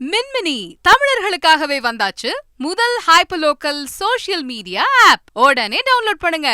மின்மினி தமிழர்களுக்காகவே வந்தாச்சு முதல் hyper local social media app. உடனே டவுன்லோட் பண்ணுங்க.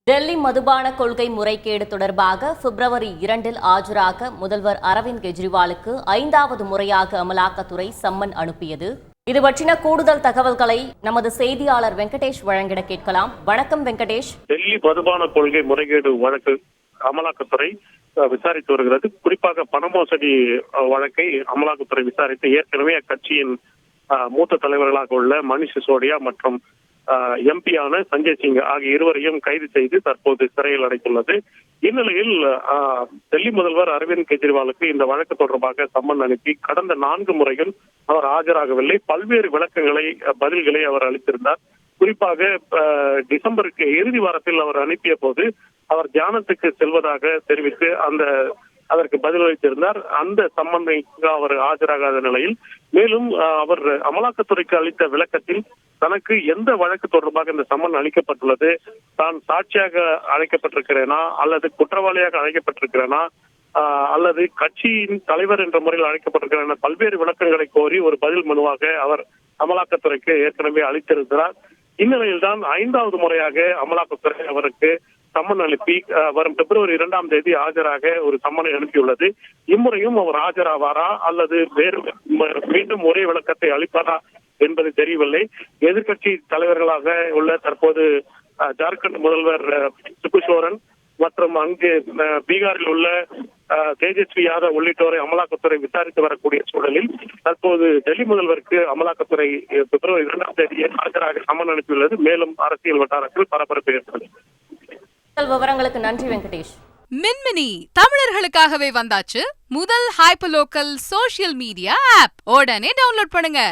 டெல்லி மதுபான கொள்கை முறைகேடு தொடர்பாக பிப்ரவரி 2 ஆஜராக முதல்வர் அரவிந்த் கெஜ்ரிவாலுக்கு 5வது முறையாக அமலாக்கத்துறை சம்மன் அனுப்பியது. இது பற்றின கூடுதல் தகவல்களை நமது செய்தியாளர் வெங்கடேஷ் வழங்கிட கேட்கலாம். வணக்கம் வெங்கடேஷ். டெல்லி மதுபான கொள்கை முறைகேடு வழக்கு அமலாக்கத்துறை விசாரித்து வருகிறது. குறிப்பாக பண மோசடி வழக்கை அமலாக்கத்துறை விசாரித்து ஏற்கனவே அக்கட்சியின் மூத்த தலைவர்களாக உள்ள மணிஷ் சிசோடியா மற்றும் எம்பியான சஞ்சய் சிங் ஆகிய இருவரையும் கைது செய்து தற்போது சிறையில் அடைத்துள்ளது. இந்நிலையில் டெல்லி முதல்வர் அரவிந்த் கெஜ்ரிவாலுக்கு இந்த வழக்கு தொடர்பாக சம்மன் அனுப்பி கடந்த 4 முறைகள் அவர் ஆஜராகவில்லை. பல்வேறு பதில்களை அவர் அளித்திருந்தார். குறிப்பாக டிசம்பருக்கு இறுதி வாரத்தில் அவர் அனுப்பிய போது அவர் தியானத்துக்கு செல்வதாக தெரிவித்து அதற்கு பதிலளித்திருந்தார். அந்த சம்மனுக்கு அவர் ஆஜராகாத நிலையில் மேலும் அவர் அமலாக்கத்துறைக்கு அளித்த விளக்கத்தில் தனக்கு எந்த வழக்கு தொடர்பாக இந்த சம்மன் அளிக்கப்பட்டுள்ளது, தான் சாட்சியாக அழைக்கப்பட்டிருக்கிறேனா அல்லது குற்றவாளியாக அழைக்கப்பட்டிருக்கிறேனா அல்லது கட்சியின் தலைவர் என்ற முறையில் அழைக்கப்பட்டிருக்கிறேன் என பல்வேறு விளக்கங்களை கோரி ஒரு பதில் மனுவாக அவர் அமலாக்கத்துறைக்கு ஏற்கனவே அளித்திருக்கிறார். இந்நிலையில் தான் 5வது முறையாக அமலாக்கத்துறை அவருக்கு சம்மன் அனுப்பி வரும் பிப்ரவரி 2 ஆஜராக ஒரு சம்மனை அனுப்பியுள்ளது. இம்முறையும் அவர் ஆஜராவாரா அல்லது வேறு மீண்டும் ஒரே விளக்கத்தை அளிப்பாரா என்பது தெரியவில்லை. எதிர்கட்சி தலைவர்களாக உள்ள தற்போது ஜார்க்கண்ட் முதல்வர் சிபு சோரன் மற்றும் அங்கு பீகாரில் உள்ள தேஜஸ்வி யாதவ் உள்ளிட்டோரை அமலாக்கத்துறை விசாரித்து வரக்கூடிய சூழலில் தற்போது டெல்லி முதல்வருக்கு அமலாக்கத்துறை பிப்ரவரி 2 ஆஜராக சம்மன் அனுப்பியுள்ளது. மேலும் அரசியல் வட்டாரத்தில் பரபரப்பு ஏற்பட்டது. விவரங்களுக்கு நன்றி வெங்கடேஷ். மின்மினி தமிழர்களுக்காகவே வந்தாச்சு முதல் hyper local social media app. உடனே டவுன்லோட் பண்ணுங்க.